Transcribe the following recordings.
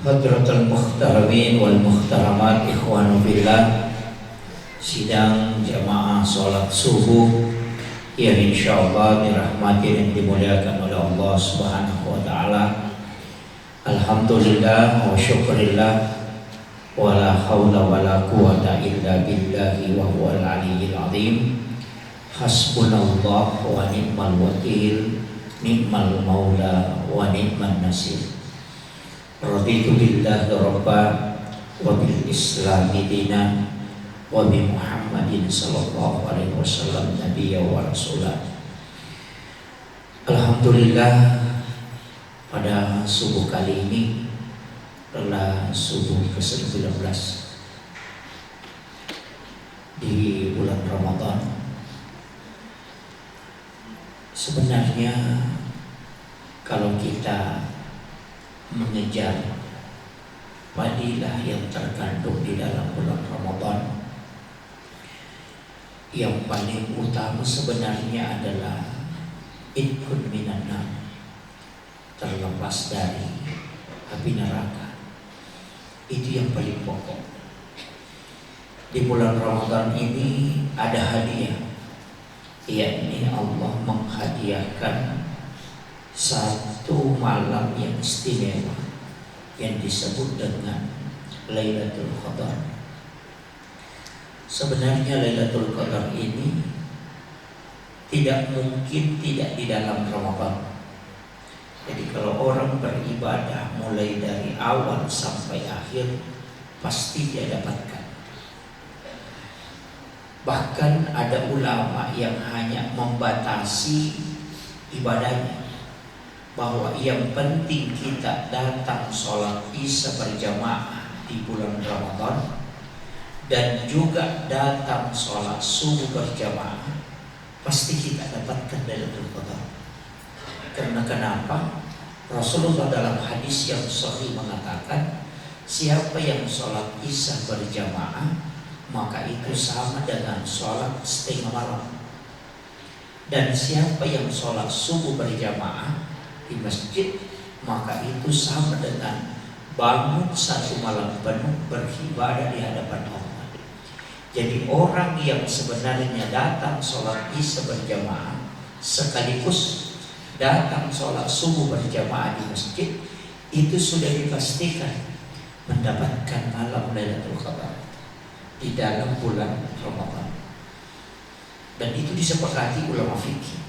Hadratul Muhtaramin wal Muhtaramat, ikhwanu billah, sidang jamaah sholat subuh yang insyaallah dirahmati dan dimuliakan oleh Allah Subhanahu wa ta'ala. Alhamdulillah wa syukurillah wa la hawla wa la quwata illa billahi wa huwal aliyyil azim. Hasbunallah wa ni'mal wakil, ni'mal maula wa ni'man nasir. Raditu billahi rabba wa bil islami dina wa bi Muhammadin sallallahu alaihi wasallam nabiyya wa rasulah. Alhamdulillah, pada subuh kali ini adalah subuh ke-19 di bulan Ramadan. Sebenarnya kalau kita mengejar fadilah yang terkandung di dalam bulan Ramadan, yang paling utama sebenarnya adalah idkun minan nar, terlepas dari api neraka. Itu yang paling pokok. Di bulan Ramadan ini ada hadiah, yakni Allah menghadiahkan satu malam yang istimewa yang disebut dengan Lailatul Qadar. Sebenarnya Lailatul Qadar ini tidak mungkin tidak di dalam Ramadan. Jadi kalau orang beribadah mulai dari awal sampai akhir, pasti dia dapatkan. Bahkan ada ulama yang hanya membatasi ibadahnya, bahwa yang penting kita datang sholat isya berjamaah di bulan Ramadan dan juga datang sholat subuh berjamaah, pasti kita dapatkan Lailatul Qadar. Karena kenapa? Rasulullah dalam hadis yang sahih mengatakan, siapa yang sholat isya berjamaah maka itu sama dengan sholat setengah malam, dan siapa yang sholat subuh berjamaah di masjid maka itu sama dengan bangun satu malam penuh beribadah di hadapan Allah. Jadi orang yang sebenarnya datang sholat isya berjamaah sekaligus datang sholat subuh berjamaah di masjid, itu sudah dipastikan mendapatkan malam Lailatul Qadar di dalam bulan Ramadan. Dan itu disepakati ulama fikih.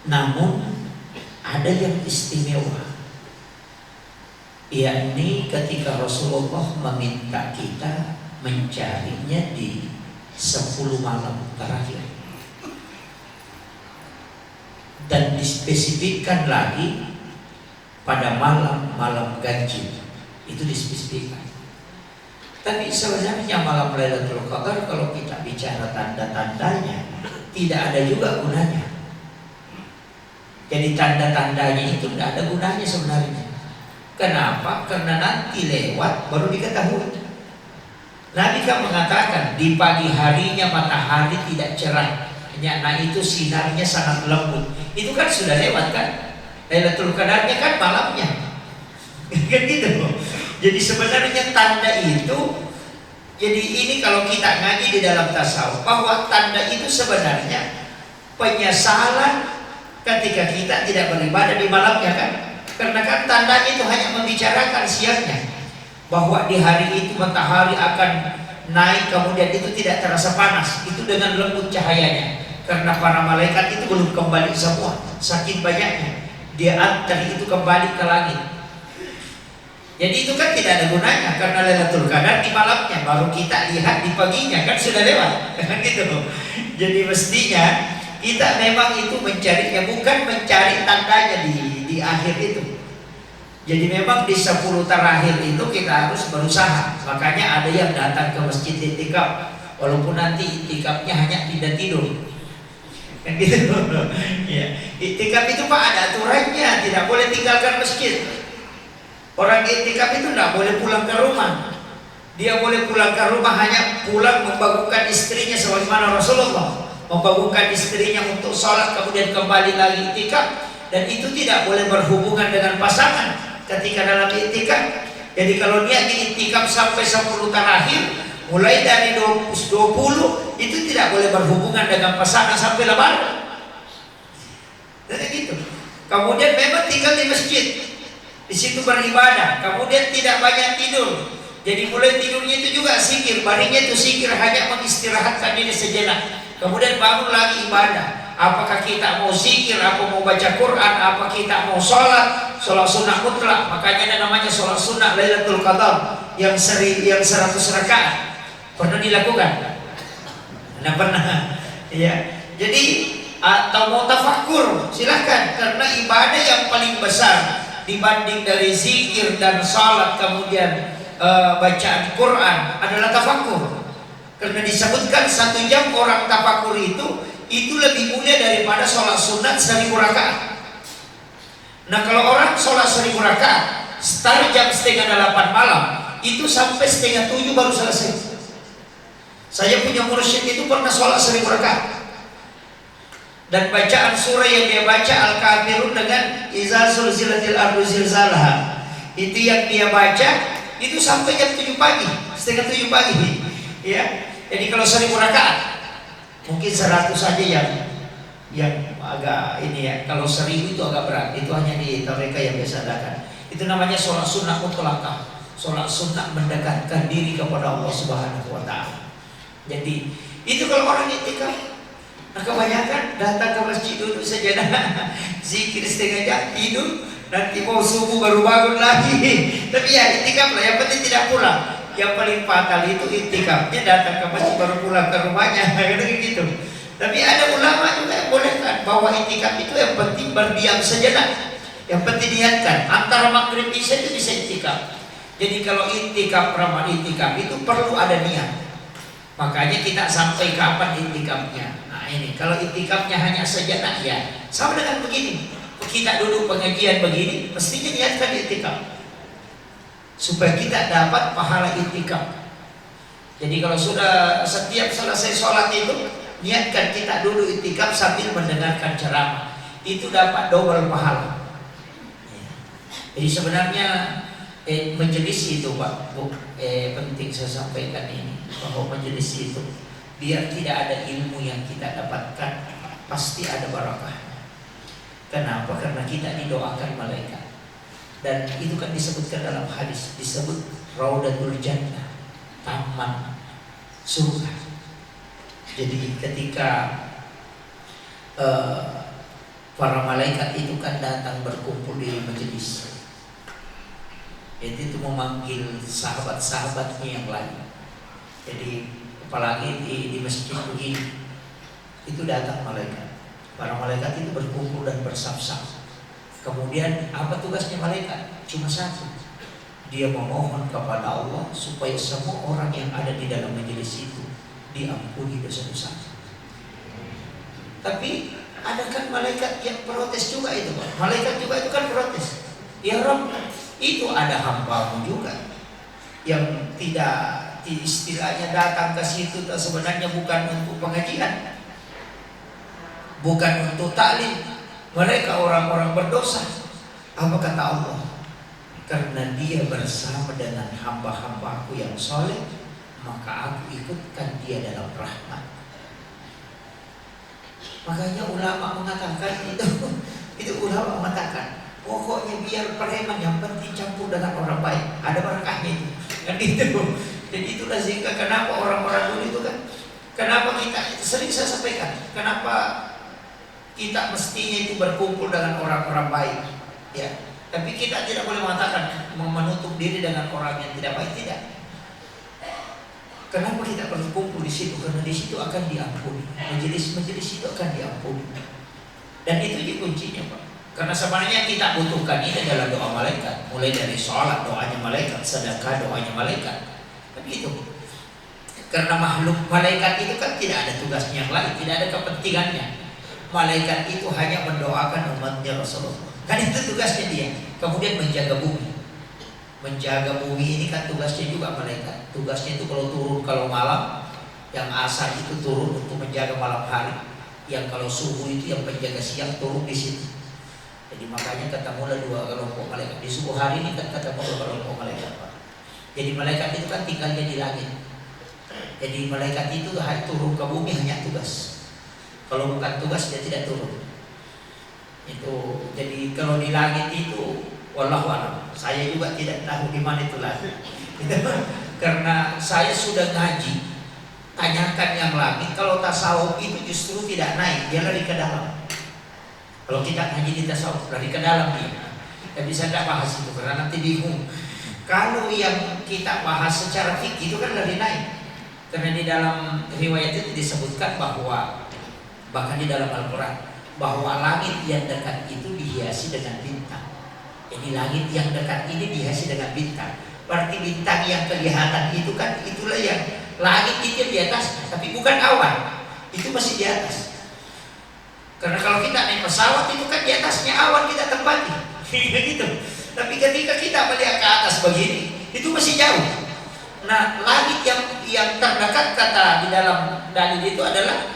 Namun ada yang istimewa, yakni ketika Rasulullah meminta kita mencarinya di 10 malam terakhir, dan dispesifikkan lagi pada malam-malam ganjil. Itu dispesifikkan. Tapi sebenarnya malam Lailatul Qadar kalau kita bicara tanda-tandanya, tidak ada juga gunanya. Jadi tanda-tandanya itu tidak ada gunanya sebenarnya. Kenapa? Karena nanti lewat baru diketahui. Nabi kan mengatakan di pagi harinya matahari tidak cerah, nah itu sinarnya sangat lembut. Itu kan sudah lewat kan? Lailatul Qadarnya kan malamnya. Kan gitu. Jadi sebenarnya tanda itu, jadi ini kalau kita ngaji di dalam tasawuf, bahwa tanda itu sebenarnya penyesalan ketika kita tidak beribadah di malamnya kan. Karena kan tandanya itu hanya membicarakan siangnya, bahwa di hari itu matahari akan naik, kemudian itu tidak terasa panas, itu dengan lembut cahayanya, karena para malaikat itu belum kembali semua, saking banyaknya dia antar itu kembali ke langit. Jadi itu kan tidak ada gunanya, karena Lailatul Qadar di malamnya, baru kita lihat di paginya kan sudah lewat kan gitu. Jadi mestinya kita memang itu mencarinya, bukan mencari tandanya di akhir itu. Jadi memang di 10 terakhir itu kita harus berusaha. Makanya ada yang datang ke masjid i'tikaf, walaupun nanti i'tikafnya hanya tidak tidur. Kan gitu. Ya. I'tikaf itu Pak ada aturannya, tidak boleh tinggalkan masjid. Orang i'tikaf itu tidak boleh pulang ke rumah. Dia boleh pulang ke rumah, hanya pulang membangunkan istrinya sebagaimana Rasulullah membangunkan istrinya untuk sholat kemudian kembali lagi i'tikaf. Dan itu tidak boleh berhubungan dengan pasangan. ketika dalam i'tikaf. Jadi kalau niat i'tikaf sampai 10 terakhir, mulai dari 20 itu tidak boleh berhubungan dengan pasangan sampai lebaran. Jadi gitu. Kemudian memang tinggal di masjid, di situ beribadah. Kemudian tidak banyak tidur. Jadi mulai tidurnya itu juga zikir, baringnya itu zikir, hanya mengistirahatkan diri sejenak. Kemudian bangun lagi ibadah. Apakah kita mau zikir, apa mau baca Quran, apa kita mau sholat sunnah mutlak. Makanya namanya sholat sunnah Lailatul Qadar yang 100 rakaat. Pernah dilakukan? Nah, pernah. Ya. Jadi atau mau tafakur, silahkan, karena ibadah yang paling besar dibanding dari zikir dan salat kemudian bacaan Quran adalah tafakur. Karena disebutkan 1 jam orang tafakur itu lebih mulia daripada sholat sunat 1000 rakaat. Nah, kalau orang sholat 1000 rakaat start jam 7:30 malam, itu sampai 6:30 baru selesai. Saya punya mursyid itu pernah sholat 1000 rakaat, dan bacaan surah yang dia baca Al-Kafirun dengan Iza Zulzilatil Ardu Zilzalaha, itu yang dia baca itu sampai jam 7 pagi, 6:30 pagi. Ya, jadi kalau 1000 rakaat mungkin 100 saja yang agak ini ya. Kalau 1000 itu agak berat, itu hanya di mereka yang biasa adakan. Itu namanya sholat sunnah mutlaqah, sholat sunnah mendekatkan diri kepada Allah Subhanahu wa Ta'ala. Jadi itu kalau orang i'tikaf. Nah, kebanyakan datang ke masjid duduk sejenak, zikir setengah jam, tidur, nanti mau subuh baru bangun lagi. Tapi ya i'tikaf lah, yang penting tidak pulang. Yang paling fatal itu i'tikafnya datang ke masjid baru pulang ke rumahnya, gitu. Tapi ada ulama juga yang bolehkan bahwa i'tikaf itu yang penting berdiam sejenak. Yang penting niatkan antara maghrib isya itu bisa i'tikaf. Jadi kalau i'tikaf, ramal i'tikaf itu perlu ada niat. Makanya kita sampai kapan i'tikafnya. Nah ini, kalau i'tikafnya hanya sejenak ya sama dengan begini. Kita duduk pengajian begini, mestinya niatkan i'tikaf supaya kita dapat pahala i'tikaf. Jadi kalau sudah setiap selesai sholat itu niatkan kita duduk i'tikaf sambil mendengarkan ceramah, itu dapat double pahala. Jadi sebenarnya majelis itu Pak Bu, penting saya sampaikan ini, bahwa majelis itu biar tidak ada ilmu yang kita dapatkan, pasti ada barakah. Kenapa? Karena kita didoakan malaikat. Dan itu kan disebutkan dalam hadis, disebut Raudatul Jannah, taman surga. Jadi ketika para malaikat itu kan datang berkumpul di majelis, itu memanggil sahabat-sahabatnya yang lain. Jadi apalagi di masjid begini, itu datang malaikat. Para malaikat itu berkumpul dan bersaf-saf. Kemudian apa tugasnya malaikat? Cuma satu, dia memohon kepada Allah supaya semua orang yang ada di dalam majelis itu diampuni dosa-dosanya. Tapi ada kan malaikat yang protes juga itu Pak. Malaikat juga itu kan protes. Ya Rabb, itu ada hambamu juga yang tidak istilahnya datang ke situ sebenarnya bukan untuk pengajian, bukan untuk taklim. Mereka orang-orang berdosa. Apa kata Allah? Karena dia bersama dengan hamba-hambaku yang soleh, maka aku ikutkan dia dalam rahmat. Makanya ulama mengatakan itu ulama mengatakan pokoknya biar preman, yang penting campur dengan orang baik, ada barakahnya itu. Kan itu. Jadi itulah sehingga kenapa orang-orang dulu itu kan, kenapa kita sering saya sampaikan, kenapa kita mestinya itu berkumpul dengan orang-orang baik, ya. Tapi kita tidak boleh mengatakan menutup diri dengan orang yang tidak baik, tidak. Kenapa kita berkumpul di situ? Karena di situ akan diampuni. Majelis-majelis itu akan diampuni. Dan itu kuncinya Pak. Karena sebenarnya kita butuhkan ini adalah doa malaikat. Mulai dari sholat doanya malaikat, sedekah doanya malaikat. Kan gitu. Karena makhluk malaikat itu kan tidak ada tugasnya yang lain, tidak ada kepentingannya. Malaikat itu hanya mendoakan umatnya Rasulullah. Kan itu tugasnya dia. Kemudian menjaga bumi. Menjaga bumi ini kan tugasnya juga malaikat. Tugasnya itu kalau turun kalau malam, yang asar itu turun untuk menjaga malam hari. Yang kalau subuh itu yang penjaga siang turun di situ. Jadi makanya ketemulah dua kelompok malaikat di subuh hari ini, kan ketemu dua kelompok malaikat, Pak. Jadi malaikat itu kan tinggalnya di langit. Jadi malaikat itu turun ke bumi hanya tugas. Kalau bukan tugas dia tidak turun. Itu jadi kalau di langit itu wallahu a'lam. Saya juga tidak tahu di mana itu langit. Karena saya sudah ngaji, tanyakan yang langit. Kalau tasawuf itu justru tidak naik, dia lari ke dalam. Kalau kita ngaji di tasawuf lari ke dalam dia. Tidak bisa tidak bahas itu karena nanti bingung. Kalau yang kita bahas secara fikih itu kan lari naik. Karena di dalam riwayat itu disebutkan bahwa bahkan di dalam Al-Quran bahwa langit yang dekat itu dihiasi dengan bintang. Jadi langit yang dekat ini dihiasi dengan bintang. Berarti bintang yang kelihatan itu kan itulah yang langit itu di atas, tapi bukan awan. Itu masih di atas. Karena kalau kita naik pesawat itu kan di atasnya awan kita tempati, gitu. Tapi ketika kita melihat ke atas begini, itu masih jauh. Nah, langit yang terdekat kata di dalam dalil itu adalah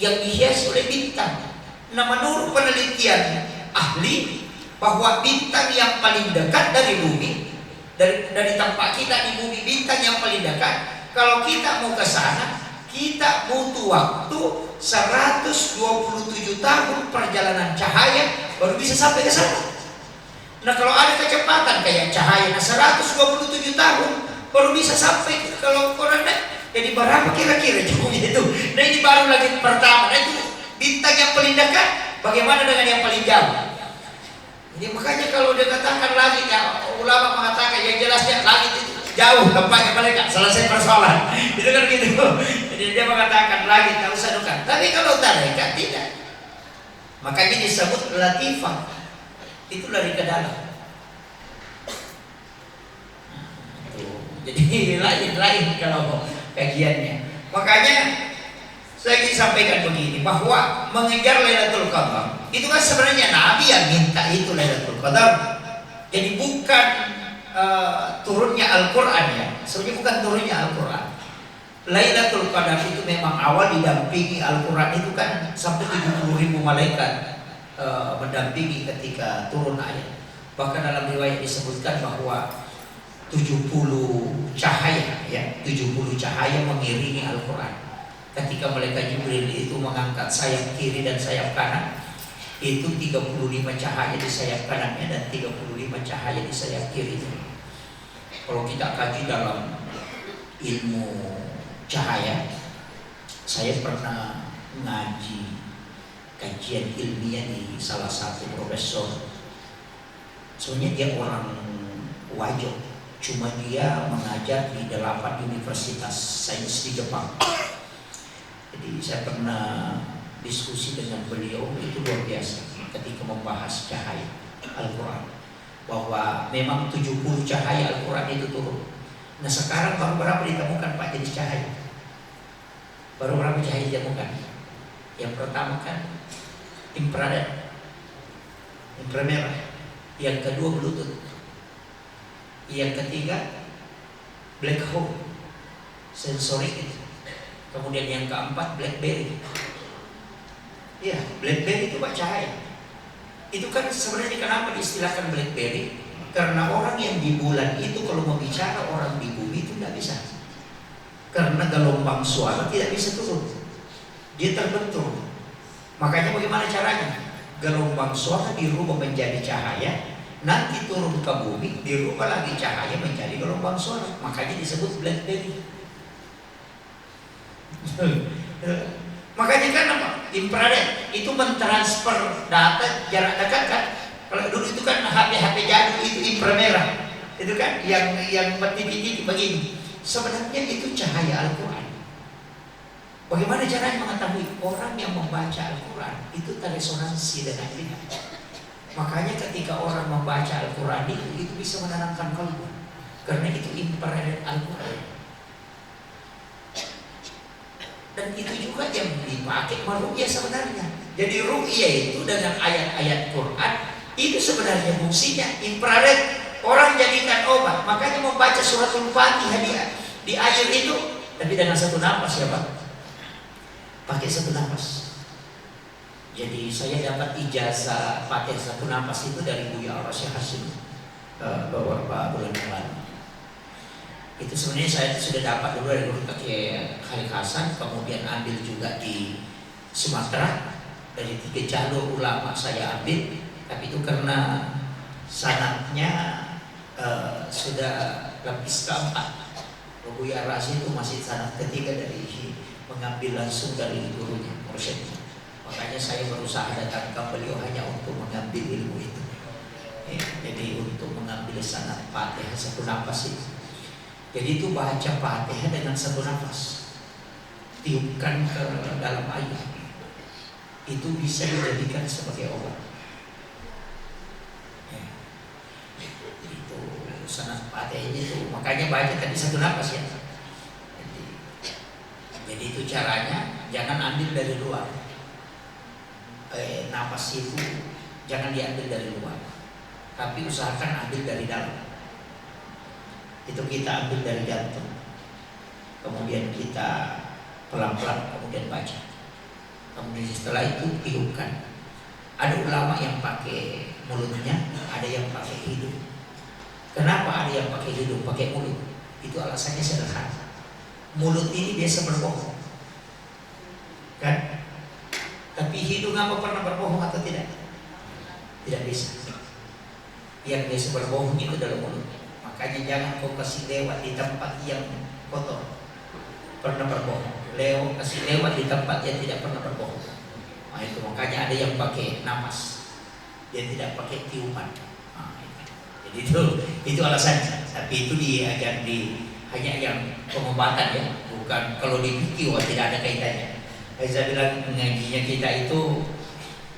yang dihiasi oleh bintang. Nah, menurut penelitian ahli bahwa bintang yang paling dekat dari bumi, dari tempat kita di bumi, bintang yang paling dekat, kalau kita mau ke sana, kita butuh waktu 127 tahun perjalanan cahaya baru bisa sampai ke sana. Nah, kalau ada kecepatan kayak cahaya 127 tahun baru bisa sampai. Kalau orang jadi berapa kira-kira jauhnya itu? Nah, ini baru lagi pertama. Nah, itu bintang yang paling dekat. Bagaimana dengan yang paling jauh? Jadi makanya kalau dia katakan langit, ya, ulama mengatakan yang jelasnya langit itu jauh tempatnya mereka, selesai persoalan. Itu kan gitu. Jadi dia mengatakan langit tak usah dekat. Tapi kalau tarekat tidak. Makanya disebut latifah. Itu lari ke dalam. Jadi lain-lain kalau kajiannya. Makanya saya ingin sampaikan begini, bahwa mengejar Lailatul Qadar itu kan sebenarnya Nabi yang minta itu Lailatul Qadar. Jadi bukan turunnya Al-Quran ya. Sebenarnya bukan turunnya Al-Quran. Lailatul Qadar itu memang awal didampingi Al-Quran itu kan sampai 70.000 malaikat mendampingi ketika turun ayat. Bahkan dalam riwayat disebutkan bahwa 70 cahaya ya, 70 cahaya mengiringi Al-Quran. Ketika malaikat Jibril itu mengangkat sayap kiri dan sayap kanan, itu 35 cahaya di sayap kanannya dan 35 cahaya di sayap kiri. Kalau kita kaji dalam ilmu cahaya, saya pernah ngaji kajian ilmiah di salah satu profesor. Sebenarnya dia orang Wajo, cuma dia mengajar di 8 universitas sains di Jepang. Jadi saya pernah diskusi dengan beliau, itu luar biasa ketika membahas cahaya Al-Quran, bahwa memang 70 cahaya Al-Quran itu turun. Nah, sekarang baru berapa ditemukan Pak jenis cahaya? Baru berapa cahaya ditemukan? Yang pertama kan infrared, inframerah. Yang kedua Bluetooth. Yang ketiga black hole, sensorik itu. Kemudian yang keempat BlackBerry. Ya, BlackBerry itu Pak cahaya. Itu kan sebenarnya kenapa diistilahkan BlackBerry? Karena orang yang di bulan itu kalau mau bicara orang di bumi itu tidak bisa. Karena gelombang suara tidak bisa turun. Dia terbentur. Makanya bagaimana caranya? Gelombang suara dirubah menjadi cahaya, nanti turun ke bumi, dirubah lagi cahaya menjadi gelombang suara. Makanya disebut BlackBerry. Makanya kan apa? Infrared itu mentransfer data jarak dekat kan. Kalau dulu itu kan HP jadul itu inframerah. Itu kan yang titik-titik begini. Sebenarnya itu cahaya Al-Quran. Bagaimana caranya mengetahui? Orang yang membaca Al-Quran itu teresonansi dengan kita. Makanya ketika orang membaca Al-Quran itu bisa menenangkan kalbu. Karena itu infrared Al-Quran. Dan itu juga yang dipakai meruqyah sebenarnya. Jadi ruqyah itu dengan ayat-ayat Quran itu sebenarnya fungsinya infrared. Orang jadikan obat. Makanya membaca suratul Fatihah di akhir itu, tapi dengan satu nafas ya Pak. Pakai satu nafas. Jadi saya dapat ijazah Fatihah satu nafas itu dari Buya Ar-Rasyid Hashim beberapa bulan yang lalu. Itu sebenarnya saya sudah dapat dulu dari Guru Pakai Khalid Hasan, kemudian ambil juga di Sumatera dari 3 jalur ulama saya ambil, tapi itu karena sanadnya sudah lapis keempat. Buya Ar-Rasyid itu masih sanad ketiga dari mengambil langsung dari gurunya, mursyidnya. Makanya saya berusaha datang ke beliau hanya untuk mengambil ilmu itu. Ya, jadi untuk mengambil sanad Fatihah satu nafas itu. Jadi itu baca Fatihah dengan satu nafas, tiupkan ke dalam air, itu bisa dijadikan sebagai obat. Ya. Itu sanad Fatihah itu, makanya baca tadi satu nafas ya. Jadi itu caranya, jangan ambil dari luar. Nafas itu jangan diambil dari luar, tapi usahakan ambil dari dalam. Itu kita ambil dari jantung, kemudian kita pelan-pelan kemudian baca, kemudian setelah itu tiupkan. Ada ulama yang pakai mulutnya, ada yang pakai hidung. Kenapa ada yang pakai hidung, pakai mulut? Itu alasannya sederhana. Mulut ini biasa berbohong, kan? Tapi hidung apa pernah berbohong atau tidak? Tidak bisa. Yang biasa berbohong itu dalam mulut. Makanya jangan kau kasih lewat di tempat yang kotor. Pernah berbohong. Kasih lewat di tempat yang tidak pernah berbohong. Nah, itu makanya ada yang pakai napas, dia tidak pakai tiupan. Nah, jadi itu alasannya. Tapi itu diajar di hanya yang pengobatan ya, bukan kalau di fikih tidak ada kaitannya. Saya bilang ngajinya kita itu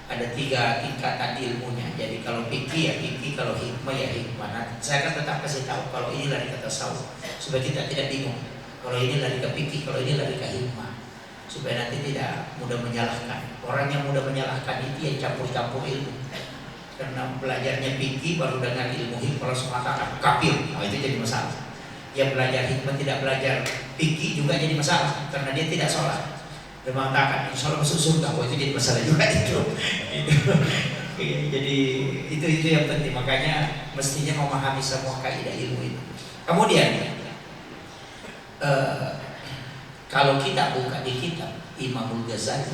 ada 3 tingkatan ilmunya. Jadi kalau fikih ya fikih, kalau hikmah ya hikmah. Nah, saya kan tetap kasih tahu kalau ini lari ke tasawuf supaya kita tidak bingung. Kalau ini lari ke fikih, kalau ini lari ke hikmah, supaya nanti tidak mudah menyalahkan. Orang yang mudah menyalahkan itu yang campur-campur ilmu. Karena belajarnya fikih baru dengan ilmu hikmah langsung mengatakan kafir. Nah, itu jadi masalah. Yang belajar hikmah tidak belajar fikih juga jadi masalah karena dia tidak sholat. Dia mengatakan insya Allah masuk surga, itu jadi masalah juga itu. Jadi itu yang penting, makanya mestinya memahami semua kaidah ilmu itu. Kemudian kalau kita buka di kitab Imamul Ghazali,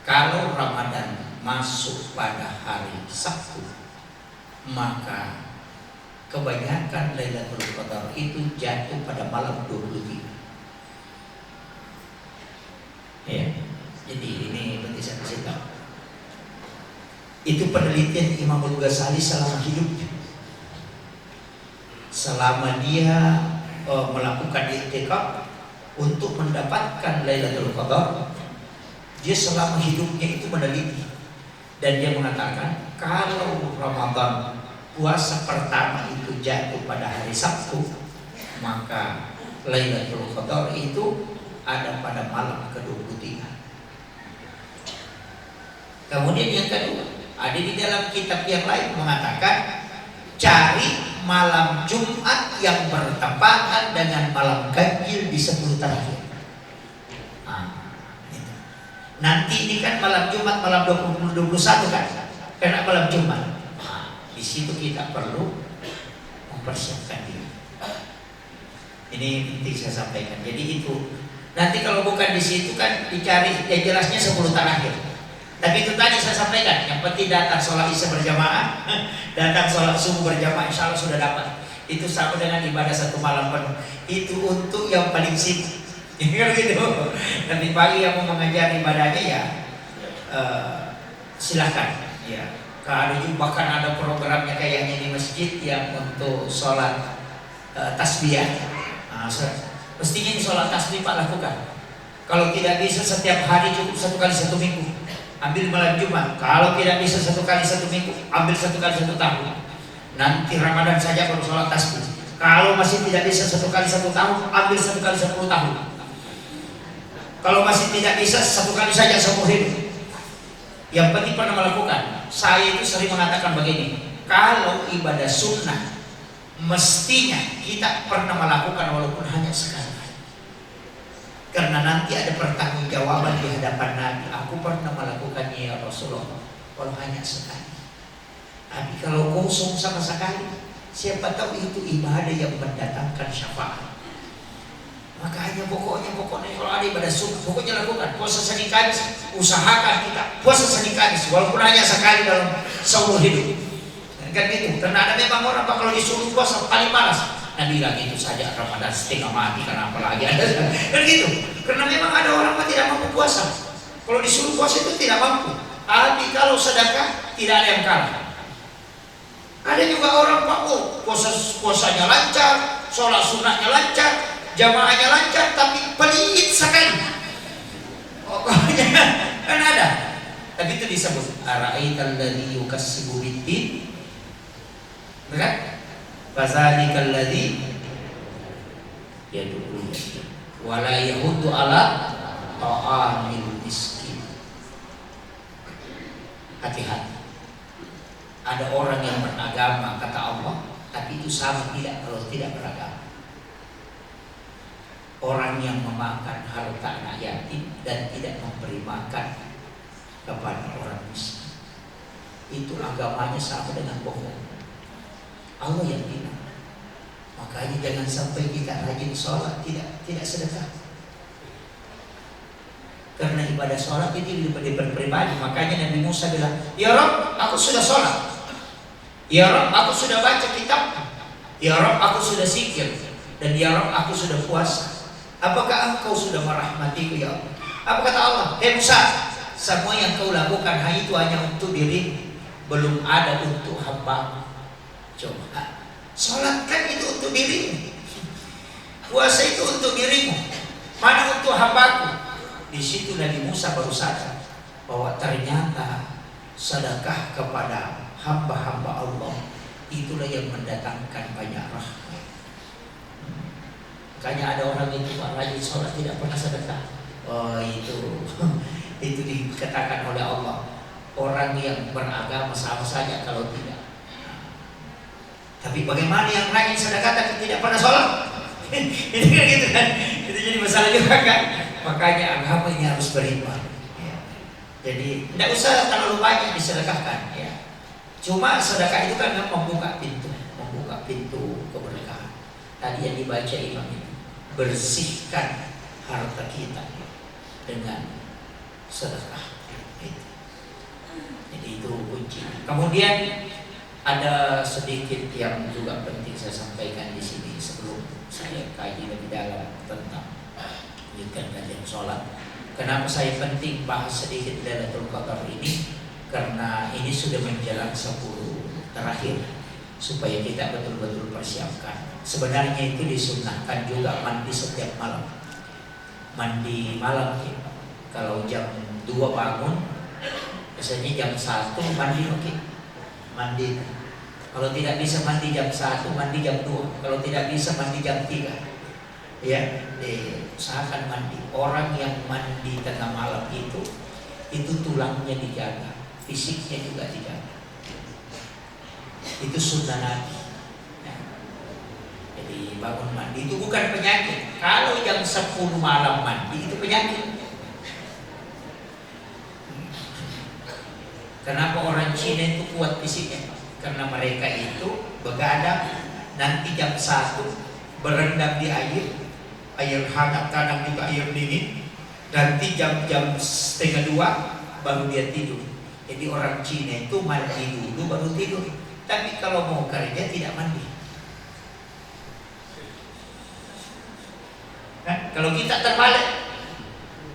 kalau Ramadan masuk pada hari Sabtu, maka kebanyakan Lailatul Qadar itu jatuh pada malam 23. Ya, jadi ini penting saya kasih tahu. Itu penelitian Imamul Ghazali selama hidupnya. Selama dia melakukan i'tikaf untuk mendapatkan Lailatul Qadar, dia selama hidupnya itu meneliti. Dan dia mengatakan kalau Ramadan puasa pertama itu jatuh pada hari Sabtu, maka Lailatul Qadar itu ada pada malam ke-23. Kemudian yang kedua, ada di dalam kitab yang lain mengatakan cari malam Jumat yang bertepatan dengan malam ganjil di 10 terakhir. Nanti ini kan malam Jumat, malam 20-21 kan, karena malam Jumat. Di situ kita perlu mempersiapkan diri. Ini penting saya sampaikan. Jadi itu nanti kalau bukan di situ kan dicari, ya jelasnya 10 terakhir. Tapi itu tadi saya sampaikan, yang penting datang sholat isya berjamaah, datang sholat subuh berjamaah, insya Allah sudah dapat. Itu sama dengan ibadah 1 malam penuh. Itu untuk yang paling sibuk. Gitu. Nanti pagi yang mau mengajar ibadahnya ya silahkan. Ya. Kalau bahkan ada programnya kayaknya di masjid yang untuk sholat tasbih. Mestinya di sholat tasbih Pak lakukan. Kalau tidak bisa setiap hari cukup 1 kali 1 minggu, ambil malam Jumat. Kalau tidak bisa 1 kali 1 minggu, ambil 1 kali 1 tahun. Nanti Ramadan saja baru sholat tasbih. Kalau masih tidak bisa 1 kali 1 tahun, ambil 1 kali 10 tahun. Kalau masih tidak bisa 1 kali saja seumur hidup. Yang penting pernah melakukan. Saya itu sering mengatakan begini, kalau ibadah sunnah mestinya kita pernah melakukan walaupun hanya sekali. Karena nanti ada pertanggungjawaban di hadapan Nabi. Aku pernah melakukannya ya Rasulullah, walau hanya sekali. Tapi kalau kosong sama sekali, siapa tahu itu ibadah yang mendatangkan syafaat. Makanya pokoknya kalau ada ibadah sunnah, pokoknya lakukan. Puasa Senin Kamis, usahakan kita puasa Senin Kamis walaupun hanya sekali dalam seumur hidup. Kan gitu. Karena ada memang orang kalau disuruh puasa paling malas. Nabi bilang itu saja Ramadan setengah mati, karena apalagi ada kan gitu. Karena memang ada orang yang tidak mampu puasa. Kalau disuruh puasa itu tidak mampu. Tapi kalau sedekah tidak ada yang kalah. Ada juga orang Pak, puasanya lancar, sholat sunnahnya lancar, jamaahnya lancar, tapi pelit sekali. Pokoknya kan ada. Tapi itu disebut ara'aital ladzi yukassibu bid-din. Betul? Fazalikal ladzi yad'u wa la yahuddu ala ta'amil miskin. Hati-hati. Ada orang yang beragama kata Allah, tapi itu sama tidak kalau tidak beragama. Orang yang memakan harta anak yatim dan tidak memberi makan kepada orang miskin, itu agamanya sama dengan bohong. Allah yang bilang. Makanya jangan sampai kita rajin sholat tidak sedekah. Karena ibadah sholat itu ibadah pribadi. Makanya Nabi Musa bilang, ya Rabb, aku sudah sholat. Ya Rabb, aku sudah baca kitab. Ya Rabb, aku sudah zikir. Dan ya Rabb, aku sudah puasa. Apakah engkau sudah merahmatiku ya Allah? Apa kata Allah? Hei Musa, semua yang kau lakukan itu hanya untuk diri, belum ada untuk hamba. Coba, sholat kan itu untuk dirimu, puasa itu untuk dirimu, mana untuk hambaku? Di situ Nabi Musa baru sadar bahwa ternyata sedekah kepada hamba-hamba Allah itulah yang mendatangkan banyak rahmat. Makanya ada orang itu rajin sholat tidak pernah sedekah. Oh itu dikatakan oleh Allah, orang yang beragama sama saja kalau tidak. Tapi bagaimana yang rajin sedekah tapi tidak pernah sholat? Itu kan gitu kan? Itu jadi masalah juga kan? Makanya agama ini harus beriman. Ya. Jadi tidak usah terlalu banyak disedekahkan. Ya. Cuma sedekah itu kan membuka pintu keberkahan. Tadi yang dibaca imam itu, bersihkan harta kita dengan sedekah. Jadi itu kunci. Kemudian ada sedikit yang juga penting saya sampaikan di sini sebelum saya kaji lebih dalam tentang kajian sholat. Kenapa saya penting bahas sedikit Lailatul Qadar ini? Karena ini sudah menjelang 10 terakhir, supaya kita betul-betul persiapkan. Sebenarnya itu disunnahkan juga mandi setiap malam. Mandi malam ya. Kalau jam 2 bangun, biasanya jam 1 mandi mandi. Kalau tidak bisa mandi jam 1, mandi jam 2. Kalau tidak bisa mandi jam 3. Ya, usahakan mandi. Orang yang mandi tengah malam itu tulangnya dijaga, fisiknya juga dijaga. Itu sunnah Nabi. Ya. Jadi bangun mandi itu bukan penyakit. Kalau jam 10 malam mandi itu penyakit. Kenapa orang Cina itu kuat fisiknya? Karena mereka itu begadang, nanti jam 1 berendam di air hangat, kadang juga air dingin, nanti jam setengah 2 baru dia tidur. Jadi orang Cina itu mandi dulu baru tidur. Tapi kalau mau kerja tidak mandi. Nah, kalau kita terbalik,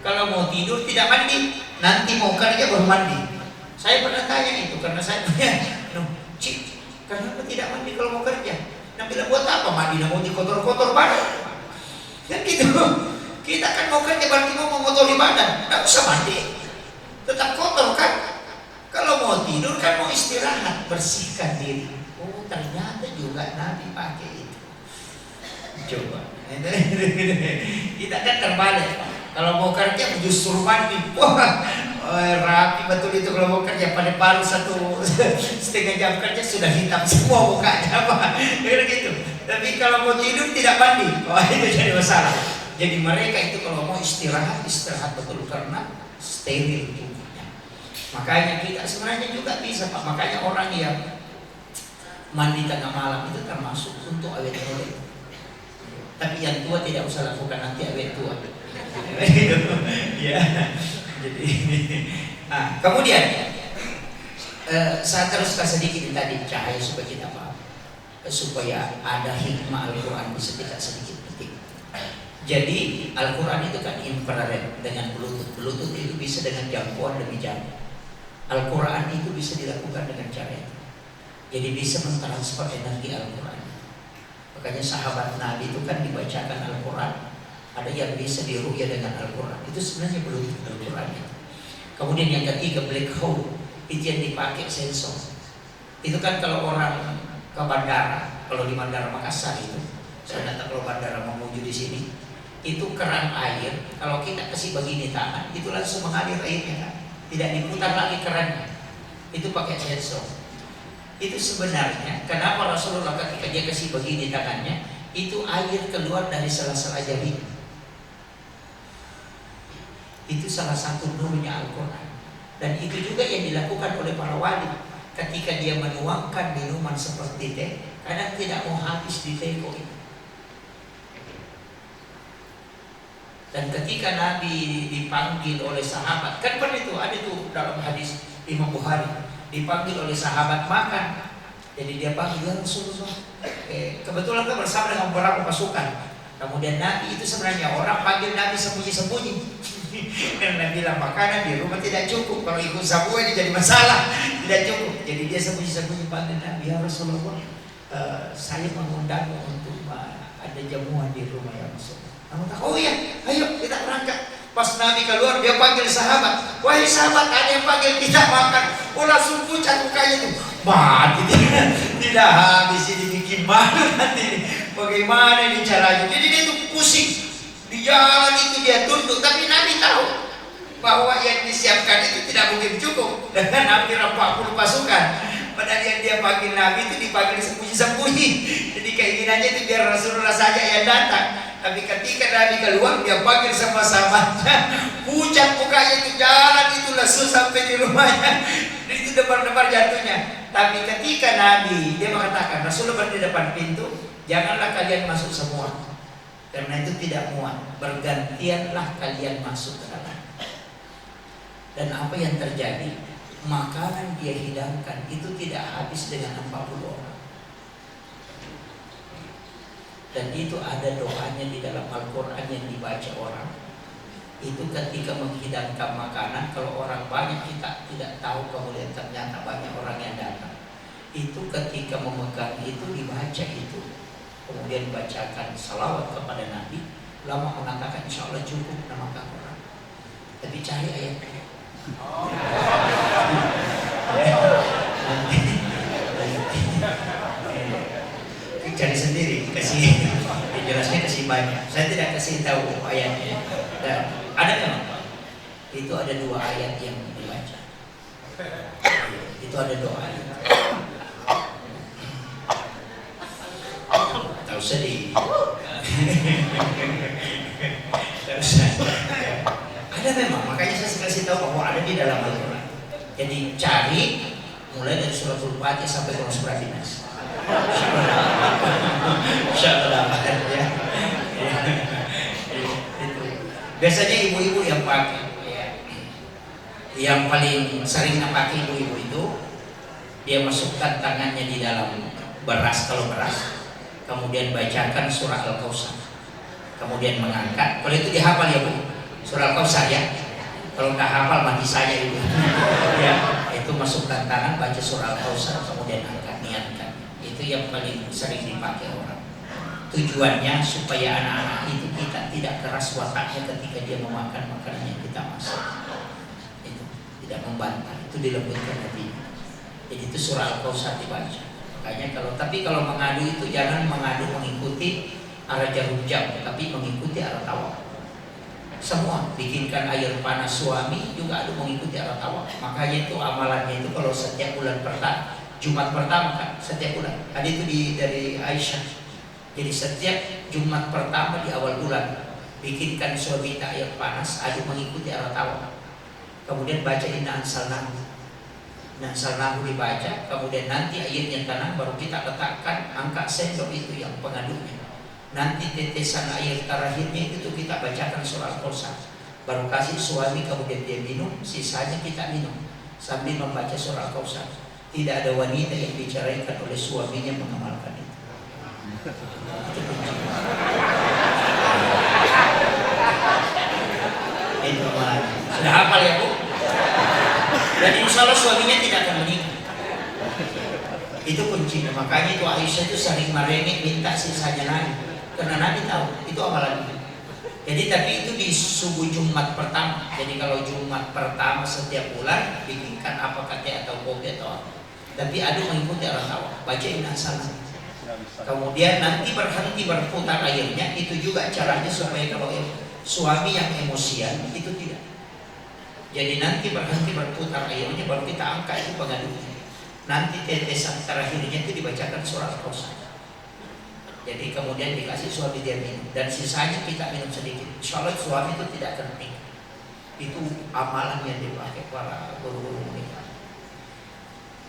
kalau mau tidur tidak mandi, nanti mau kerja baru mandi. Saya pernah tanya itu karena saya punya, Cik, kenapa tidak mandi kalau mau kerja? Nah bilang buat apa mandi? Mau dikotor-kotor badan? Kan gitu. Kita kan mau kerja berarti mau mengotori badan, nggak usah mandi, tetap kotor kan? Kalau mau tidur kan mau istirahat, bersihkan diri. Oh ternyata juga Nabi pakai itu. Coba, kita kan terbalik. Kalau mau kerja justru mandi. Wah, rapi betul itu kalau mau kerja. Pada baru 1,5 jam kerja sudah hitam semua mukanya, apa? Gitu. Tapi kalau mau tidur tidak mandi. Oh itu jadi masalah. Jadi mereka itu kalau mau istirahat betul karena steril tubuhnya. Makanya kita sebenarnya juga bisa Pak. Makanya orang yang mandi tengah malam itu termasuk untuk awet muda. Tapi yang tua tidak usah lakukan, nanti awet tua. Ya. Jadi, nah, kemudian saya teruskan sedikit tadi cahaya supaya kita paham, supaya ada hikmah Al-Quran bisa kita sedikit petik. Jadi Al-Quran itu kan infrared dengan Bluetooth itu bisa dengan jangkauan demi jam. Al-Quran itu bisa dilakukan dengan cara itu. Jadi bisa mentransfer energi Al-Quran. Makanya sahabat Nabi itu kan dibacakan Al-Quran. Ada yang bisa diru'ya dengan Al-Quran. Itu sebenarnya Bluetooth Al-Quran. Kemudian yang ketiga, black hole. Itu yang dipakai sensor. Itu kan kalau orang ke bandara, kalau di Bandara Makassar itu, saya datang kalau bandara menuju di sini, itu keran air, kalau kita kasih begini tangan, itu langsung mengalir airnya kan, tidak diputar lagi kerannya. Itu pakai sensor. Itu sebenarnya kenapa Rasulullah ketika dia kasih begini tangannya, itu air keluar dari sela-sela jari. Itu salah satu nurnya Al-Quran. Dan itu juga yang dilakukan oleh para wali ketika dia menuangkan minuman seperti teh, kadang tidak mau habis di teko itu. Dan ketika Nabi dipanggil oleh sahabat, kan pernah itu ada tuh dalam hadis Imam Bukhari, dipanggil oleh sahabat makan. Jadi dia panggil, ya Rasulullah, kebetulan kan bersama dengan beberapa pasukan. Kemudian Nabi itu sebenarnya orang panggil Nabi sembunyi-sembunyi. Karena bilang makanan di rumah tidak cukup, kalau ikut sabu ini jadi masalah, tidak cukup. Jadi dia sembunyi-sembunyi panggil Nabi, ya Rasulullah, saya mengundangmu untuk ada jamuan di rumah ya Rasulullah. Kamu tahu, oh iya, ayo kita berangkat. Pas Nabi keluar dia panggil sahabat, wahai sahabat, ada yang panggil kita makan. Oh langsung pucat mukanya itu, mati tidak habis ini, bikin malu nanti. Bagaimana ini caranya? Jadi dia itu pusing. Di jalan itu dia tunduk, tapi Nabi tahu bahwa yang disiapkan itu tidak mungkin cukup dengan hampir 40 pasukan. Padahal yang dia panggil Nabi itu dipanggil sembunyi-sembunyi. Jadi keinginannya itu biar Rasulullah saja yang datang. Tapi ketika Nabi keluar, dia panggil sama sahabatnya, pucat mukanya itu, jalan itu langsung sampai di rumahnya. Itu debar-debar jatuhnya. Tapi ketika Nabi, dia mengatakan, Rasulullah di depan pintu, janganlah kalian masuk semua, karena itu tidak muat. Bergantianlah kalian masuk ke dalam. Dan apa yang terjadi? Makanan dia hidangkan itu tidak habis dengan 40 orang. Dan itu ada doanya di dalam Al-Quran yang dibaca orang. Itu ketika menghidangkan makanan, kalau orang banyak kita tidak tahu, kemudian ternyata banyak orang yang datang. Itu ketika memegang itu dibaca itu, kemudian bacakan salawat kepada Nabi, ulama mengatakan insya Allah cukup namakan orang. Tapi cari ayatnya. Cari sendiri, kasih jelasnya, kasih banyak. Saya tidak kasih tahu ayatnya. Dan ada memang itu ada 2 ayat yang dibaca. Itu ada 2 ayat. Tak usah di. Tak usah. Ada memang, makanya saya kasih tahu bahwa ada di dalam Al-Quran. Jadi cari mulai dari suratul Fatihah sampai surat Nas. Insyaallah ya. Biasanya ibu-ibu yang pakai, yang paling sering pakai ibu-ibu itu, dia masukkan tangannya di dalam beras, kalau beras, kemudian bacakan surah Al-Kautsar, kemudian mengangkat. Kalau itu dihafal ya Bu, surah Al-Kautsar ya. Kalau nggak hafal mati saya ibu. Ya, itu masukkan tangan, baca surah Al-Kautsar, kemudian angkat, niatkan. Itu yang paling sering dipakai orang. Tujuannya supaya anak-anak itu kita tidak keras wataknya ketika dia memakan makanan yang kita masak. Itu tidak membantah, itu dilembutkan hatinya. Jadi itu surah Al-Kautsar dibaca. Makanya kalau mengadu itu jangan mengadu mengikuti arah jarum jam, tapi mengikuti arah tawaf. Semua bikinkan air panas suami juga ada mengikuti arah tawaf. Makanya itu amalannya itu kalau setiap bulan pertama, Jumat pertama kan setiap bulan. Ada itu dari Aisyah. Jadi setiap Jumat pertama di awal bulan bikinkan suami tak air panas, aduk mengikuti arah tawa. Kemudian baca inna ansalnahu. Inna ansalnahu dibaca, kemudian nanti airnya tanah, baru kita letakkan angka sendok itu yang pengaduknya. Nanti tetesan air terakhirnya itu kita bacakan surah Al-Kautsar. Baru kasih suami, kemudian dia minum, sisanya kita minum sambil membaca surah Al-Kautsar. Tidak ada wanita yang diceraikan oleh suaminya mengamalkan itu. Itu kunci. Itu amalannya. Sudah hafal ya Bu? Dan insya Allah suaminya tidak akan menikah. Itu kuncinya. Makanya itu Aisyah itu sering merengek minta sisanya lagi. Karena Nabi tahu itu amalannya. Jadi tapi itu di subuh Jumat pertama. Jadi kalau Jumat pertama setiap bulan bikinkan apakah teh atau kopi atau apa. Tapi aduk mengikuti arah tawa. Baca inna sana. Kemudian nanti berhenti berputar airnya. Itu juga caranya supaya kalau suami yang emosian itu tidak. Jadi nanti berhenti berputar airnya, baru kita angkat itu pengaduknya. Nanti tetesan terakhirnya itu dibacakan surah Al-Kautsar. Jadi kemudian dikasih suami dia minum, dan sisanya kita minum sedikit. Insya Allah suami itu tidak akan menikah. Itu amalan yang dipakai para guru-guru menikah.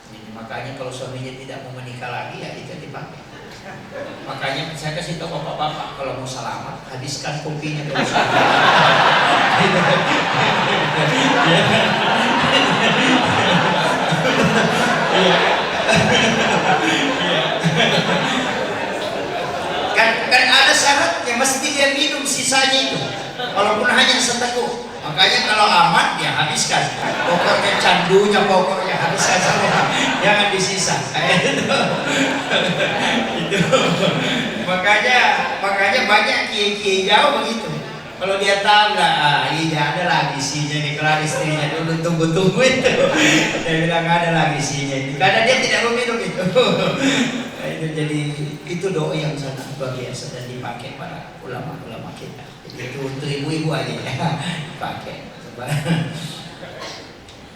Jadi makanya kalau suaminya tidak mau menikah lagi, ya itu dipakai. Makanya saya kasih tahu bapak-bapak, kalau mau selamat habiskan kopinya dulu. Kan ada syaratnya, mesti dia minum sisanya itu, walaupun hanya seteguk. Makanya kalau aman dia habiskan, pokoknya candunya pokoknya habiskan semua, jangan disisa. Itu. Makanya banyak kiai-kiai jauh begitu. Kalau dia tahu lah, iya ada lagi isinya nih, kelar istrinya dulu tunggu-tunggu itu. Dia bilang ada lagi isinya ini, karena dia tidak meminum itu. Itu jadi itu doa yang sangat luar biasa dan dipakai para ulama-ulama kita. Jadi itu untuk ibu-ibu aja ya, pakai.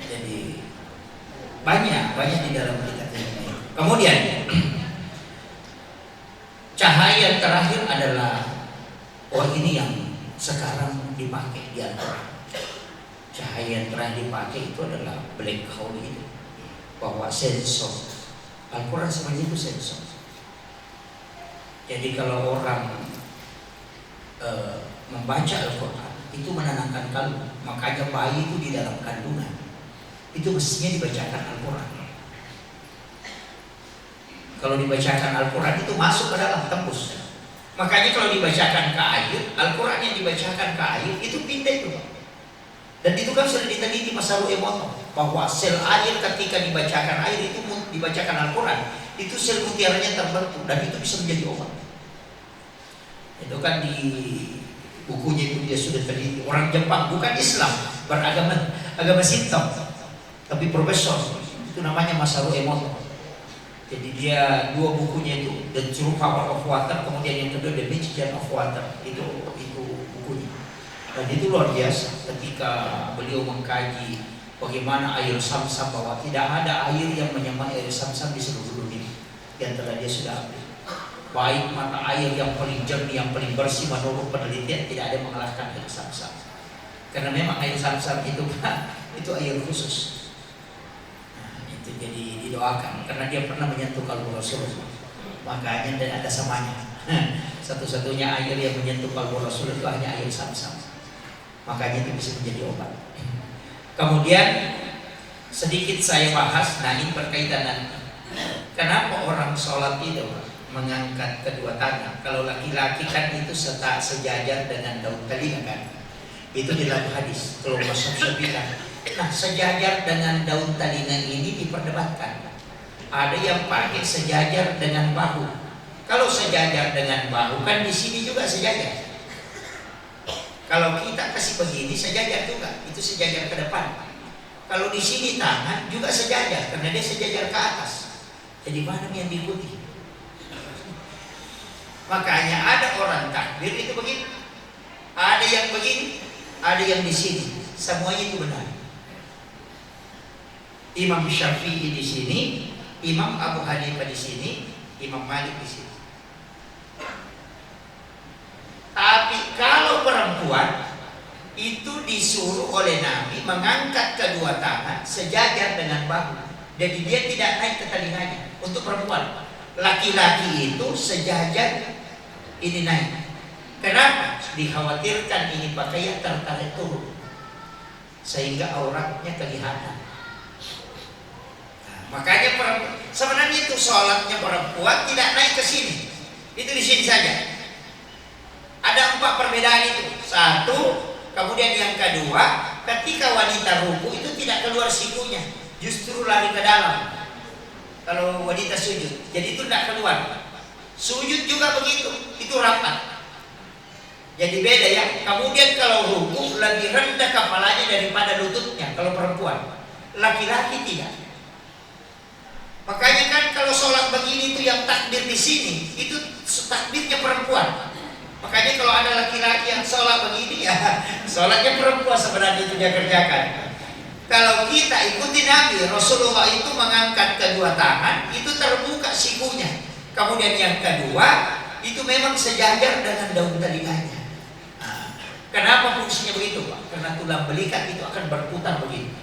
Jadi banyak di dalam kitab ini. Kemudian cahaya terakhir adalah ini yang sekarang dipakai di Al-Quran. Cahaya yang terakhir dipakai itu adalah black hole itu, bahwa sensor Al-Quran sebenarnya itu sensor. Jadi kalau orang membaca Al-Quran itu menenangkan kalbu. Makanya bayi itu di dalam kandungan itu mestinya dibacakan Al-Quran. Kalau dibacakan Al-Quran itu masuk ke dalam, tembus. Makanya kalau dibacakan ke air, Al-Quran yang dibacakan ke air itu pindah itu. Dan itu kan sudah diteliti Masaru Emoto, bahwa sel air ketika dibacakan air itu, dibacakan Al-Quran, itu sel mutiaranya terbentuk dan itu bisa menjadi obat. Itu kan di bukunya itu dia sudah teliti. Orang Jepang, bukan Islam, agama Shinto, tapi profesor, itu namanya Masaru Emoto. Jadi dia dua bukunya itu, The True Power of Water, kemudian yang kedua The Magic of Water. Itu bukunya. Dan itu luar biasa ketika beliau mengkaji bagaimana air Sam-Sam, bahwa tidak ada air yang menyamai air Sam-Sam di seluruh dunia yang telah dia sudah ambil. Baik mata air yang paling jernih, yang paling bersih menurut penelitian, tidak ada yang mengalahkan air Sam-Sam. Karena memang air Sam-Sam itu itu air khusus. Jadi didoakan karena dia pernah menyentuh kalbu Rasulullah. Makanya dan ada samanya. Satu-satunya air yang menyentuh kalbu Rasul itu hanya air Sam-Sam. Makanya itu bisa menjadi obat. Kemudian sedikit saya bahas, nah ini berkaitan nanti. Kenapa orang sholat itu mengangkat kedua tangan? Kalau laki-laki kan itu sejajar dengan daun telinga kan. Itu di dalam hadis. Kalau Rasul bilang, nah sejajar dengan daun telinga ini diperdebatkan. Ada yang pakai sejajar dengan bahu. Kalau sejajar dengan bahu kan di sini juga sejajar. Kalau kita kasih begini sejajar juga, itu sejajar ke depan. Kalau di sini tangan juga sejajar karena dia sejajar ke atas. Jadi mana yang diikuti? Makanya ada orang takbir itu begini, ada yang begini, ada yang di sini. Semuanya itu benar. Imam Syafi'i di sini, Imam Abu Hanifah di sini, Imam Malik di sini. Tapi kalau perempuan perempuan itu disuruh oleh Nabi mengangkat kedua tangan sejajar dengan bahu. Jadi dia tidak naik ke telinganya untuk perempuan. Laki-laki itu sejajar, ini naik. Kenapa? Dikhawatirkan ini pakaian tertarik turun sehingga auratnya kelihatan. Nah, makanya sebenarnya itu sholatnya perempuan tidak naik ke sini. Itu di sini saja. Ada 4 perbedaan itu. 1, kemudian yang kedua, ketika wanita ruku itu tidak keluar sikunya, justru lari ke dalam. Kalau wanita sujud, jadi itu tidak keluar. Sujud juga begitu, itu rapat. Jadi beda ya. Kemudian kalau ruku lebih rendah kepalanya daripada lututnya kalau perempuan. Laki-laki tidak. Makanya kan kalau sholat begini itu yang takbir di sini, itu takbirnya perempuan. Makanya kalau ada laki-laki yang sholat begini ya sholatnya perempuan sebenarnya itu dia kerjakan. Kalau kita ikuti Nabi, Rasulullah itu mengangkat kedua tangan, itu terbuka sikunya. Kemudian yang kedua, itu memang sejajar dengan daun telinganya. Nah, kenapa fungsinya begitu, Pak? Karena tulang belikat itu akan berputar begini.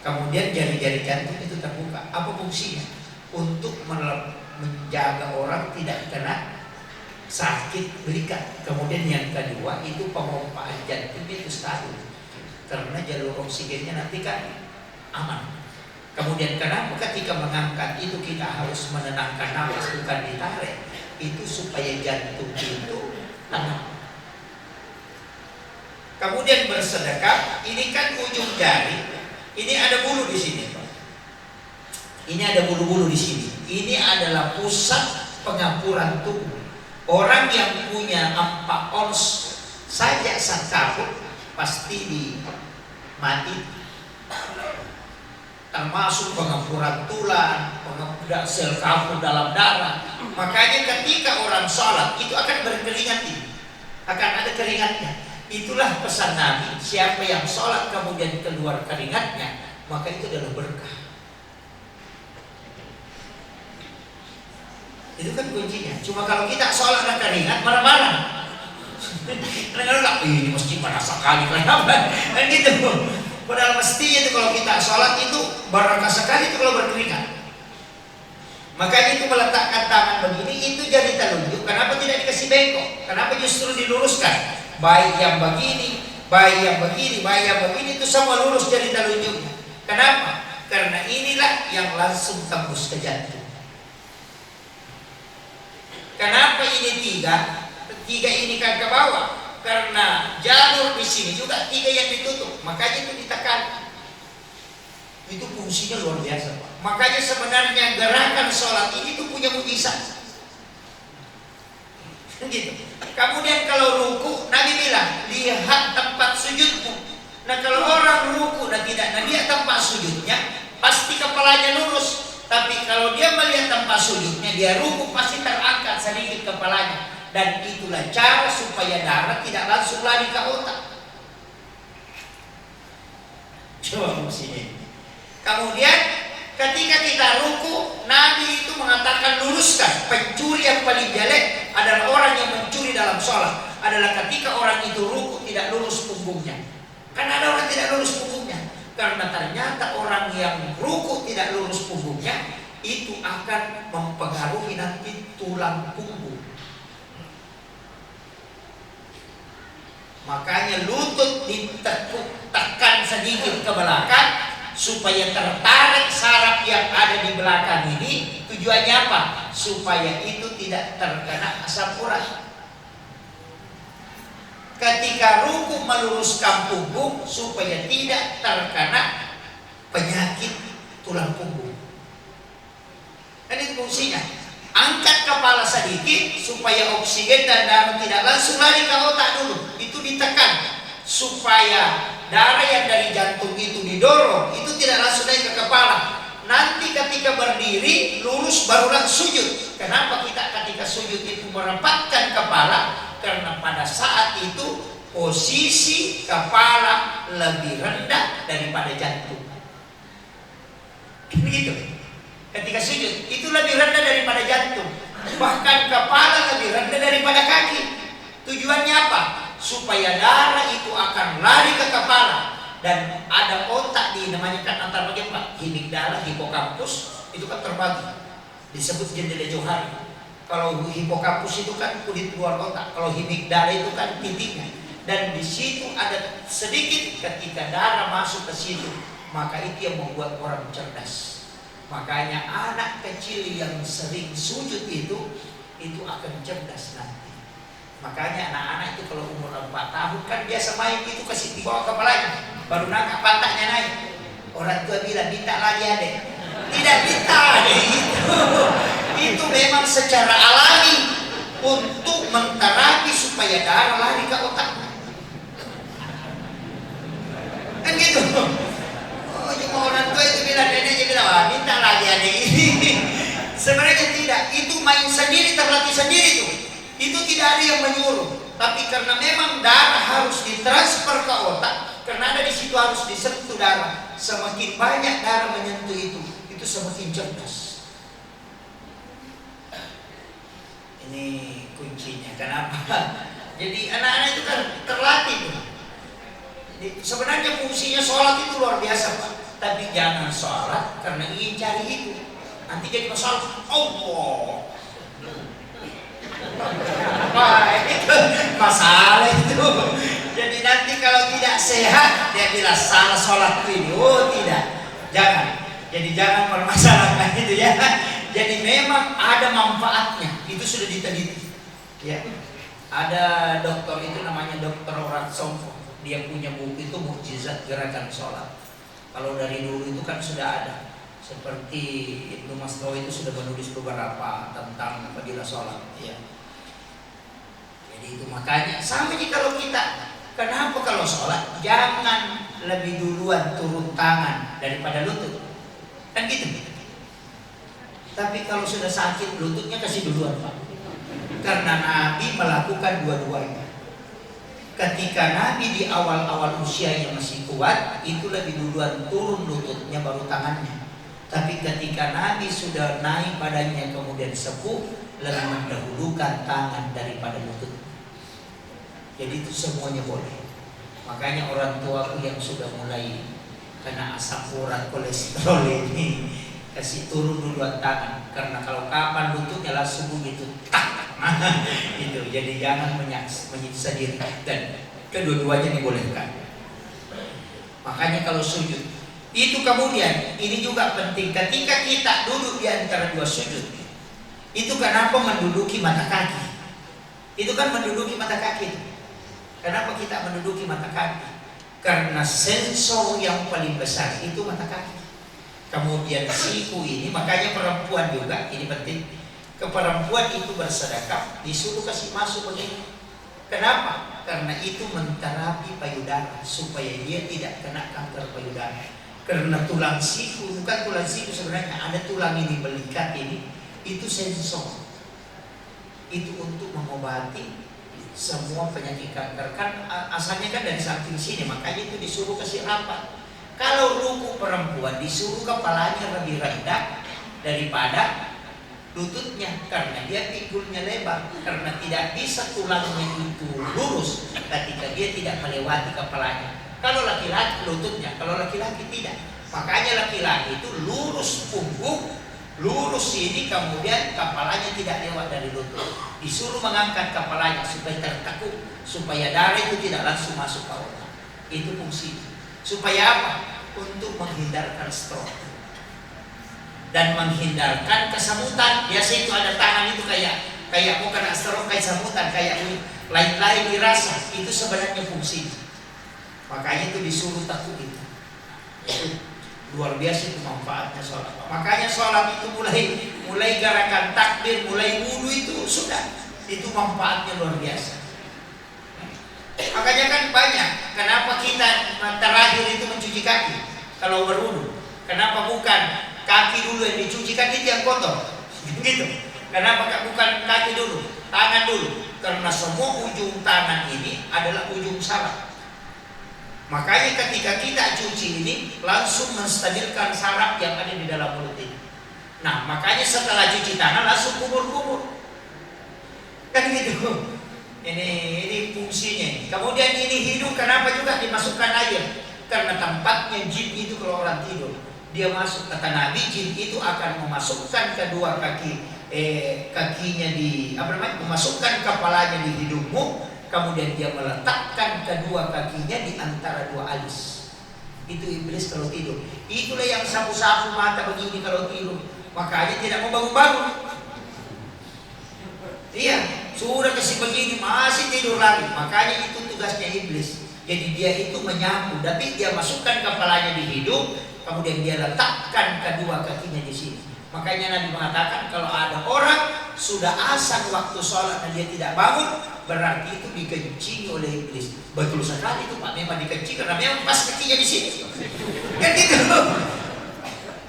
Kemudian jari-jari jantung itu terbuka. Apa fungsinya? Untuk menjaga orang tidak kena sakit belikat. Kemudian yang kedua itu pemompaan jantung itu stabil, karena jalur oksigennya nanti kan aman. Kemudian kenapa ketika mengangkat itu kita harus menenangkan nafas, bukan ditarik, itu supaya jantung itu tenang. Kemudian bersedekah, ini kan ujung jari, ini ada bulu di sini, Pak. Ini ada bulu-bulu di sini. Ini adalah pusat pengampuran tubuh. Orang yang punya 4 ons saja sakabut pasti mati. Termasuk pengampuran tulang, pengampuran sel kabut dalam darah. Makanya ketika orang sholat itu akan berkeringat ini, akan ada keringatnya. Itulah pesan Nabi, siapa yang sholat kemudian keluar keringatnya, maka itu adalah berkah. Itu kan kuncinya. Cuma kalau kita sholat dan keringat marah-marah. Kadang-kadang ini mesti merasa kali kenapa? Kan gitu. Padahal mestinya itu kalau kita sholat itu berkah sekali itu kalau berkeringat. Makanya itu meletakkan tangan begini itu jadi telunjuk. Kenapa tidak dikasih bengkok? Kenapa justru diluruskan? Baik yang begini, baik yang begini, baik yang begini itu semua lurus jadi telunjuknya. Kenapa? Karena inilah yang langsung tembus ke jantung. Kenapa ini 3 ini kan ke bawah? Karena jalur di sini juga 3 yang ditutup, makanya itu ditekan. Itu fungsinya luar biasa, Pak. Makanya sebenarnya gerakan sholat ini tuh punya mujizat. Gitu. Kemudian kalau ruku, Nabi bilang, lihat tempat sujudmu. Nah kalau orang ruku dan tidak lihat tempat sujudnya, pasti kepalanya lurus. Tapi kalau dia melihat tempat sujudnya, dia ruku pasti terangkat sedikit kepalanya. Dan itulah cara supaya darah tidak langsung lari ke otak. Coba fungsinya. Kemudian ketika kita ruku, Nabi itu mengatakan luruskan. Pencuri yang paling jelek adalah orang yang mencuri dalam sholat. Adalah ketika orang itu ruku tidak lurus punggungnya. Karena ada orang tidak lurus punggungnya. Karena ternyata orang yang ruku tidak lurus punggungnya itu akan mempengaruhi nanti tulang punggung. Makanya lutut ditekan sedikit ke belakang supaya tertarik saraf yang ada di belakang ini. Tujuannya apa? Supaya itu tidak terkena asam urat. Ketika ruku meluruskan punggung supaya tidak terkena penyakit tulang punggung. Dan itu fungsinya. Angkat kepala sedikit supaya oksigen dan darah tidak langsung lari ke otak dulu. Itu ditekan supaya darah yang dari jantung itu didorong, itu tidak langsung naik ke kepala. Nanti ketika berdiri lurus barulah sujud. Kenapa kita ketika sujud itu merepatkan kepala? Karena pada saat itu posisi kepala lebih rendah daripada jantung. Begitu. Ketika sujud itu lebih rendah daripada jantung. Bahkan kepala lebih rendah daripada kaki. Tujuannya apa? Supaya darah itu akan lari ke kepala. Dan ada otak di namanya kan antar bagian Pak, hemigdala, hipokampus itu kan terbagi, disebut jendela johari. Kalau hipokampus itu kan kulit luar otak, kalau hemigdala itu kan titiknya. Dan di situ ada sedikit ketika darah masuk ke situ, maka itu yang membuat orang cerdas. Makanya anak kecil yang sering sujud itu akan cerdas nanti. Makanya anak-anak itu kalau umur 4 tahun kan biasa main itu kasih di bawah kepalanya, baru nangkap pantatnya naik. Orang tua bilang minta lagi adek, tidak minta adek itu memang secara alami untuk menterapi supaya darah lari ke otaknya. Kan gitu. Oh, cuma orang tua itu bilang, neneknya bilang, minta lagi adek ini. Sebenarnya tidak, itu main sendiri, terlatih sendiri tuh. Itu tidak ada yang menyuruh, tapi karena memang darah harus ditransfer ke otak, karena ada di situ harus disentuh darah. Semakin banyak darah menyentuh itu semakin cerdas. Ini kuncinya. Kenapa? Jadi anak-anak itu kan terlatih tuh. Jadi, sebenarnya fungsinya sholat itu luar biasa Pak. Tapi jangan sholat karena ingin cari itu. Nanti jadi masalah. Allah. Wah, itu masalah itu. Jadi nanti kalau tidak sehat dia bilang salah sholat ini. Oh tidak, jangan. Jadi jangan permasalahkan itu ya. Jadi memang ada manfaatnya. Itu sudah diteliti. Ya, ada dokter itu namanya Dokter Ratsomfo. Dia punya buku itu Mukjizat Gerakan Sholat. Kalau dari dulu itu kan sudah ada. Seperti Ibnu Mas'ud itu sudah menulis beberapa tentang fadilah sholat. Ya. Jadi itu makanya sama nih kalau kita. Kenapa kalau sholat jangan lebih duluan turun tangan daripada lutut? Kan gitu. Tapi kalau sudah sakit lututnya kasih duluan Pak. Karena Nabi melakukan dua-duanya. Ketika Nabi di awal-awal usianya masih kuat, itu lebih duluan turun lututnya baru tangannya. Tapi ketika Nabi sudah naik badannya kemudian sepuh, lebih mendahulukan tangan daripada lutut. Jadi itu semuanya boleh. Makanya orang tuaku yang sudah mulai kena asam urat kolesterol ini kasih turun duluan tangan. Karena kalau kapan lututnya langsung begitu tak. Itu jadi jangan menyiksa diri. Dan kedua-duanya dibolehkan. Makanya kalau sujud itu kemudian ini juga penting ketika kita duduk di antara dua sujud. Itu kenapa menduduki mata kaki? Itu kan menduduki mata kaki. Kenapa kita menduduki mata kaki? Karena sensor yang paling besar itu mata kaki. Kemudian siku ini, makanya perempuan juga ini penting. Ke perempuan itu bersedekah disuruh kasih masuk begini. Kenapa? Karena itu menterapi payudara supaya dia tidak kena kanker payudara. Karena tulang siku, bukan tulang siku sebenarnya, ada tulang ini belikat ini, itu sensor. Itu untuk mengobati semua penyakit kanker. Kan asalnya kan dari samping sini, makanya itu disuruh kasih rapat. Kalau ruku perempuan disuruh kepalanya lebih rendah daripada lututnya, karena dia pikulnya lebar, karena tidak bisa tulangnya itu lurus ketika dia tidak melewati kepalanya. Kalau laki-laki lututnya, kalau laki-laki tidak. Makanya laki-laki itu lurus punggung, lurus sini, kemudian kepalanya tidak lewat dari lutut. Disuruh mengangkat kepalanya supaya tertekuk, supaya darah itu tidak langsung masuk ke otak. Itu fungsinya. Supaya apa? Untuk menghindarkan stroke dan menghindarkan kesemutan. Biasa itu ada tangan itu kayak mau kena stroke, kayak semutan, kayak lain-lain dirasa. Itu sebenarnya fungsinya. Makanya itu disuruh takut itu. Luar biasa itu manfaatnya sholat. Makanya sholat itu mulai gerakan takbir, mulai wudu itu sudah. Itu manfaatnya luar biasa. Makanya kan banyak. Kenapa kita terakhir itu mencuci kaki kalau berwudu? Kenapa bukan kaki dulu yang dicuci, kaki yang kotor? Gitu. Kenapa bukan kaki dulu, tangan dulu? Karena semua ujung tangan ini adalah ujung saraf. Makanya ketika kita cuci ini langsung menstabilkan saraf yang ada di dalam mulut ini. Nah, makanya setelah cuci tangan langsung kumur-kumur. Kan gitu. Ini fungsinya. Kemudian ini hidung, kenapa juga dimasukkan air? Karena tempatnya jin itu kalau orang tidur, dia masuk, kata Nabi, jin itu akan memasukkan kedua kakinya di memasukkan kepalanya di hidungmu, kemudian dia meletakkan kedua kakinya di antara dua alis. Itu iblis kalau tidur. Itulah yang sapu-sapu mata begini kalau tidur. Makanya tidak mau bangun-bangun. Iya, sudah kasih begini masih tidur lagi. Makanya itu tugasnya iblis. Jadi dia itu menyapu, tapi dia masukkan kepalanya di hidung, kemudian dia letakkan kedua kakinya di sini. Makanya Nabi mengatakan kalau ada orang sudah azan waktu sholat dan dia tidak bangun, berarti itu dikencingi oleh iblis. Betul sekali itu Pak, memang dikencingi karena memang pas kakinya di sini. Kan gitu.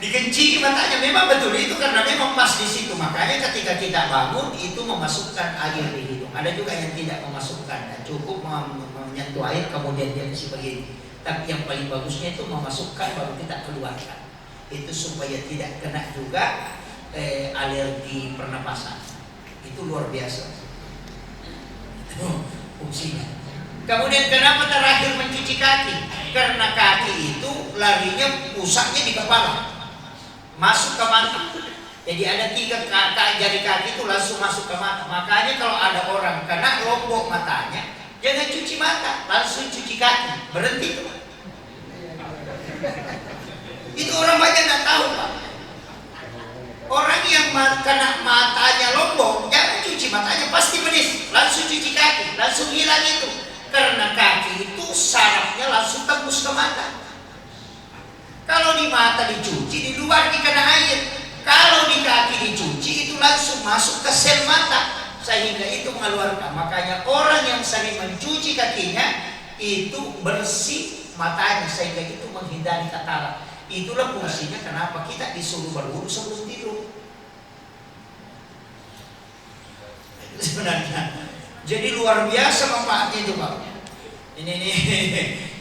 Dikencingi matanya, memang betul itu karena memang pas di situ. Makanya ketika kita bangun itu memasukkan air di hidung. Ada juga yang tidak memasukkan, cukup menyentuh air kemudian dia kasih begini. Tapi yang paling bagusnya itu memasukkan baru kita keluarkan. Itu supaya tidak kena juga alergi pernapasan. Itu luar biasa. Itu fungsinya. Kemudian kenapa terakhir mencuci kaki? Karena kaki itu larinya pusatnya di kepala, masuk ke mata. Jadi ada 3 jari kaki itu langsung masuk ke mata. Makanya kalau ada orang kena lombok matanya, jangan cuci mata, langsung cuci kaki. Berhenti itu. Itu orang banyak tidak tahu Pak. Orang yang kena matanya lombok, jangan cuci matanya, pasti pedis. Langsung cuci kaki, langsung hilang itu. Karena kaki itu sarafnya langsung tembus ke mata. Kalau di mata dicuci, di luar dikena air. Kalau di kaki dicuci, itu langsung masuk ke sel mata, sehingga itu mengeluarkan. Makanya orang yang sering mencuci kakinya itu bersih matanya, sehingga itu menghindari katarak. Itulah fungsinya kenapa kita disuruh berwudu sebelum tidur. Itu sebenarnya. Jadi luar biasa manfaatnya itu Pak. Ini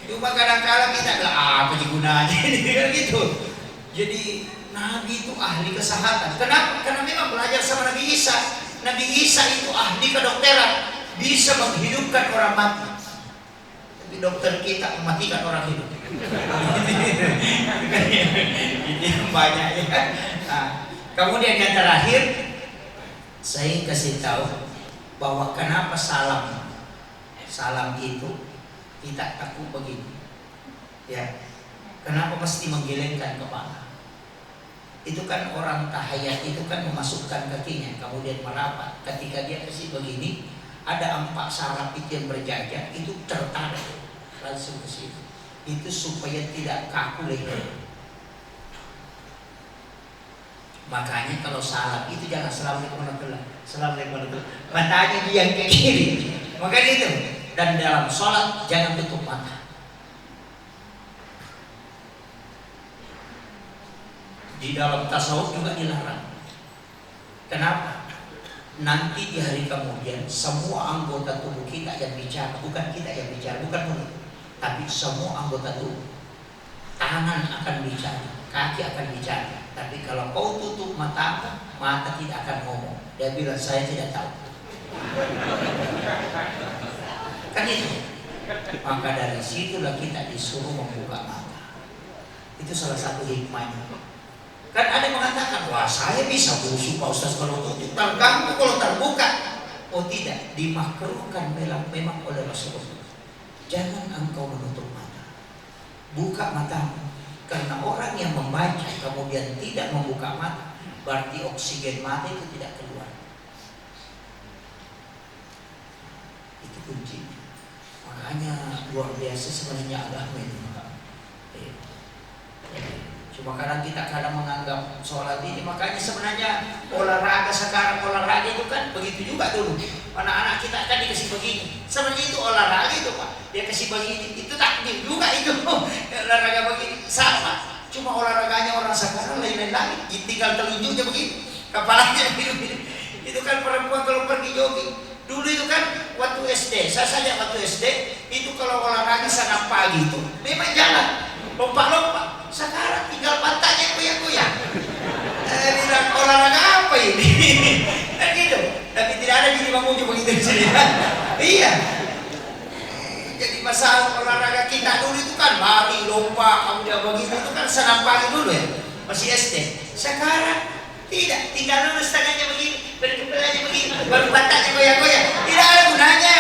cuma kadang-kadang kita bilang apa sih gunanya ini kan gitu. Jadi Nabi itu ahli kesehatan. Kenapa? Karena memang belajar sama Nabi Isa. Nabi Isa itu ahli kedokteran, bisa menghidupkan orang mati. Tapi dokter kita mematikan orang hidup. Ini yang banyak ya. Nah, kemudian yang terakhir saya kasih tahu bahwa kenapa salam itu kita takut begini. Ya, kenapa mesti menggelengkan kepala? Itu kan orang tahayat itu kan memasukkan kakinya kemudian merapat. Ketika dia kasih begini, ada 4 saraf itu yang berjajar, itu tertarik langsung ke situ. Itu supaya tidak kaku leher. Makanya kalau salam itu jangan assalamualaikum warahmatullahi wabarakatuh, assalamualaikum warahmatullahi wabarakatuh, matanya dia ke kiri. Makanya itu. Dan dalam sholat jangan tutup mata. Di dalam tasawuf juga dilarang. Kenapa? Nanti di hari kemudian semua anggota tubuh kita yang bicara, bukan kita yang bicara, bukan mulut, tapi semua anggota tubuh. Tangan akan bicara, kaki akan bicara. Tapi kalau kau tutup mata, mata tidak akan ngomong. Dia bilang saya tidak tahu. Kan itu. Maka dari situlah kita disuruh membuka mata. Itu salah satu hikmahnya. Kan ada yang mengatakan, wah saya bisa busuk Pak Ustaz kalau tutup, terganggu kalau terbuka. Oh tidak, dimakruhkan memang oleh Rasulullah. Jangan engkau menutup mata, buka matamu. Karena orang yang membaca kemudian tidak membuka mata, berarti oksigen mata itu tidak keluar. Itu kunci. Makanya luar biasa sebenarnya agama ini. Cuma kadang kita menganggap sholat ini, makanya sebenarnya olahraga sekarang, olahraga itu kan begitu juga dulu. Anak-anak kita kan dikasih begini, sebenarnya itu olahraga itu Pak. Dia kasih begini, itu takdir juga itu. Olahraga begini sama, cuma olahraganya orang sekarang lain-lain lagi. Tinggal telunjuknya begini, kepalanya begini. Itu kan perempuan kalau pergi jogging. Dulu itu kan waktu SD, saya saja waktu SD itu kalau olahraga sangat pagi itu memang jalan, lompat-lompat. Sekarang tinggal pantatnya goyang-goyang. Bilang olahraga apa ini? Kan gitu. Tapi tidak ada jadi mamuju begitu di sini. Iya. Jadi masalah olahraga kita dulu itu kan lari, lomba, kemudian begitu itu kan senam pagi dulu ya, masih SD. Sekarang tidak, tinggal lurus tangannya begini, berkepalanya begini, baru bataknya goyang-goyang, tidak ada gunanya.